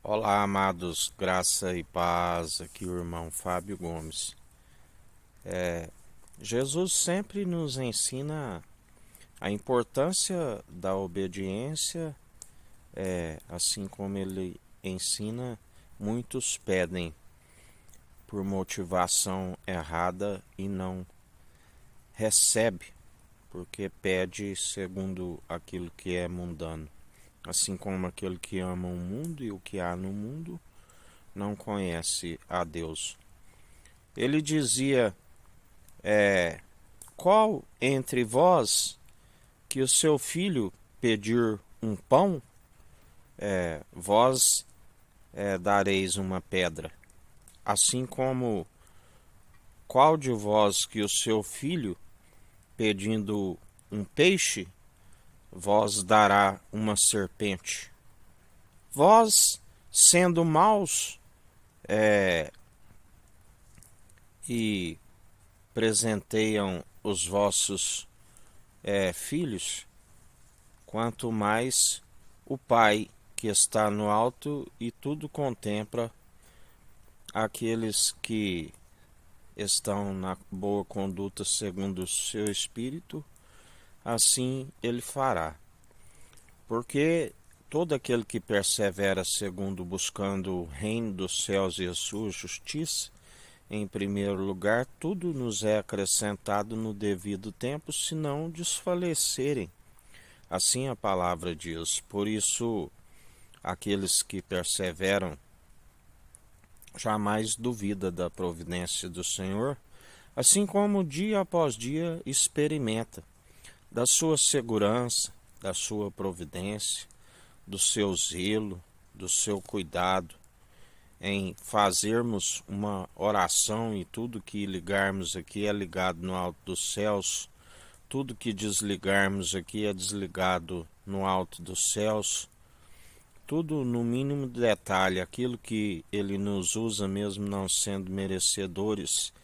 Olá, amados, graça e paz, aqui o irmão Fábio Gomes. Jesus sempre nos ensina a importância da obediência, assim como ele ensina, muitos pedem por motivação errada e não recebe, porque pede segundo aquilo que é mundano. Assim como aquele que ama o mundo e o que há no mundo não conhece a Deus. Ele dizia: Qual entre vós que o seu filho pedir um pão, vós dareis uma pedra? Assim como qual de vós que o seu filho pedindo um peixe, vós dará uma serpente? Vós, sendo maus e presenteiam os vossos filhos, quanto mais o Pai que está no alto e tudo contempla aqueles que estão na boa conduta segundo o seu espírito, assim ele fará. Porque todo aquele que persevera segundo buscando o reino dos céus e a sua justiça, em primeiro lugar, tudo nos é acrescentado no devido tempo, se não desfalecerem. Assim a palavra diz. Por isso, aqueles que perseveram jamais duvida da providência do Senhor, assim como dia após dia experimenta da sua segurança, da sua providência, do seu zelo, do seu cuidado em fazermos uma oração e tudo que ligarmos aqui é ligado no alto dos céus, tudo que desligarmos aqui é desligado no alto dos céus, tudo no mínimo detalhe, aquilo que ele nos usa mesmo não sendo merecedores,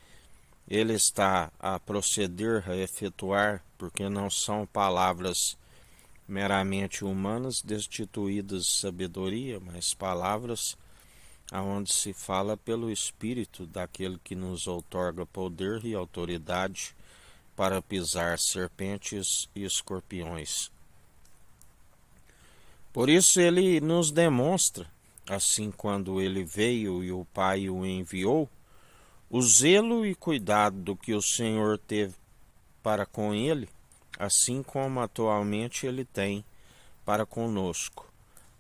ele está a proceder, a efetuar, porque não são palavras meramente humanas destituídas de sabedoria, mas palavras aonde se fala pelo Espírito daquele que nos outorga poder e autoridade para pisar serpentes e escorpiões. Por isso ele nos demonstra, assim quando ele veio e o Pai o enviou, o zelo e cuidado do que o Senhor teve para com ele, assim como atualmente ele tem para conosco.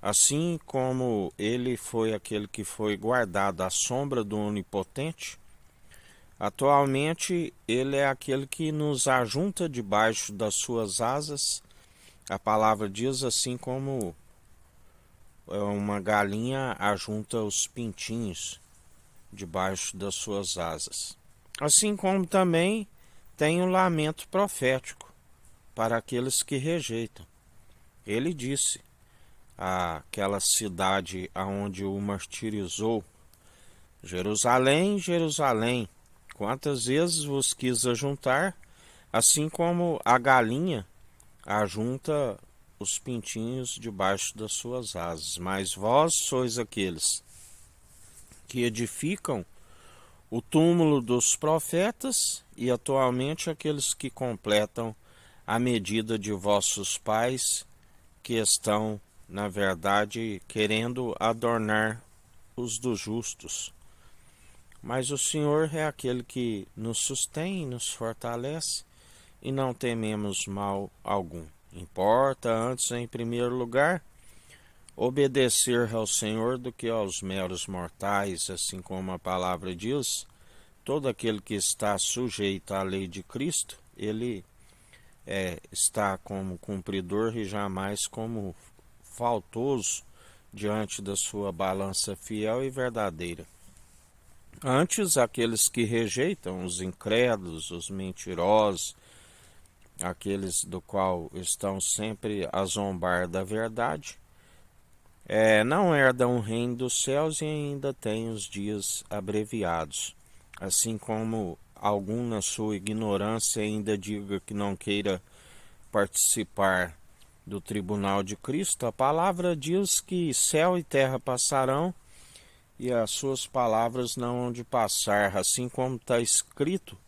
Assim como ele foi aquele que foi guardado à sombra do Onipotente, atualmente ele é aquele que nos ajunta debaixo das suas asas. A palavra diz assim como uma galinha ajunta os pintinhos debaixo das suas asas. Assim como também tem um lamento profético para aqueles que rejeitam. Ele disse àquela cidade aonde o martirizou: Jerusalém, Jerusalém, quantas vezes vos quis ajuntar, assim como a galinha ajunta os pintinhos debaixo das suas asas. Mas vós sois aqueles que edificam o túmulo dos profetas e atualmente aqueles que completam a medida de vossos pais, que estão, na verdade, querendo adornar os dos justos. Mas o Senhor é aquele que nos sustém e nos fortalece, e não tememos mal algum. Importa antes, em primeiro lugar, obedecer ao Senhor do que aos meros mortais, assim como a palavra diz. Todo aquele que está sujeito à lei de Cristo, ele está como cumpridor e jamais como faltoso diante da sua balança fiel e verdadeira. Antes, aqueles que rejeitam, os incrédulos, os mentirosos, aqueles do qual estão sempre a zombar da verdade, não herdam o reino dos céus e ainda têm os dias abreviados. Assim como algum na sua ignorância ainda diga que não queira participar do tribunal de Cristo, a palavra diz que céu e terra passarão e as suas palavras não hão de passar, assim como está escrito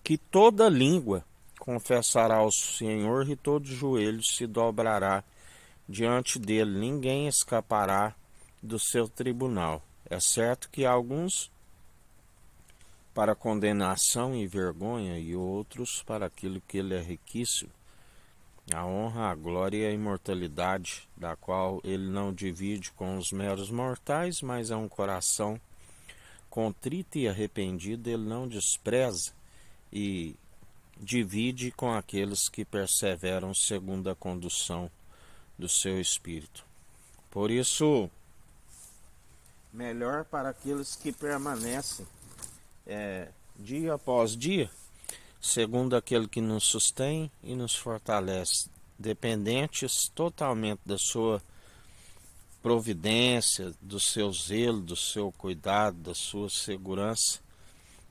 que toda língua confessará ao Senhor e todo joelho se dobrará diante dele, ninguém escapará do seu tribunal. É certo que alguns para condenação e vergonha, e outros para aquilo que ele é riquíssimo, a honra, a glória e a imortalidade, da qual ele não divide com os meros mortais, mas é um coração contrito e arrependido, ele não despreza e divide com aqueles que perseveram segundo a condução do seu espírito. Por isso, melhor para aqueles que permanecem dia após dia, segundo aquele que nos sustém e nos fortalece, dependentes totalmente da sua providência, do seu zelo, do seu cuidado, da sua segurança,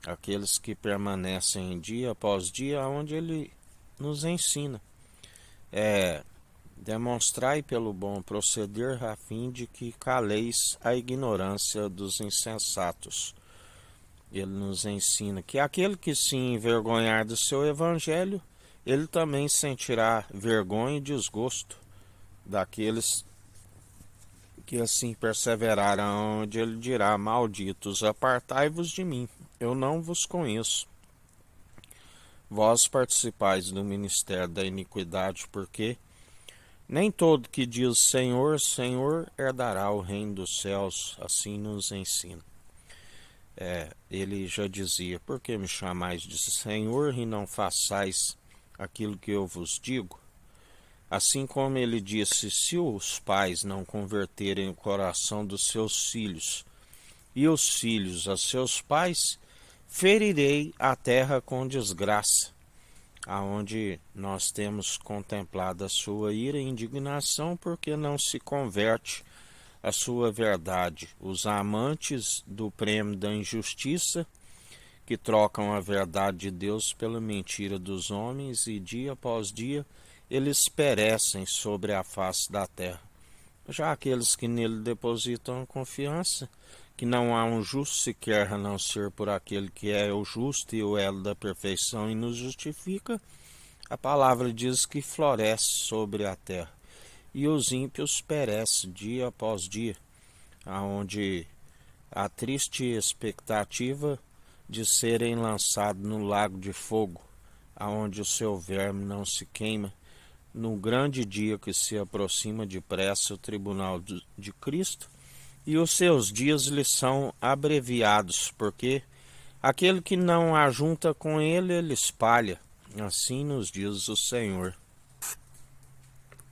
aqueles que permanecem dia após dia, onde ele nos ensina. Demonstrai pelo bom proceder, a fim de que caleis a ignorância dos insensatos. Ele nos ensina que aquele que se envergonhar do seu evangelho, ele também sentirá vergonha e desgosto daqueles que assim perseverarão, onde ele dirá: malditos, apartai-vos de mim, eu não vos conheço. Vós participais do ministério da iniquidade, porque nem todo que diz Senhor, Senhor, herdará o reino dos céus. Assim nos ensina. Ele já dizia: por que me chamais de Senhor e não façais aquilo que eu vos digo? Assim como ele disse: se os pais não converterem o coração dos seus filhos, e os filhos a seus pais, ferirei a terra com desgraça. Aonde nós temos contemplado a sua ira e indignação, porque não se converte a sua verdade. Os amantes do prêmio da injustiça, que trocam a verdade de Deus pela mentira dos homens, e dia após dia eles perecem sobre a face da terra. Já aqueles que nele depositam a confiança, que não há um justo sequer a não ser por aquele que é o justo e o elo da perfeição e nos justifica, a palavra diz que floresce sobre a terra, e os ímpios perecem dia após dia, aonde a triste expectativa de serem lançados no lago de fogo, aonde o seu verme não se queima, no grande dia que se aproxima depressa o tribunal de Cristo, e os seus dias lhe são abreviados, porque aquele que não ajunta com ele, ele espalha. Assim nos diz o Senhor.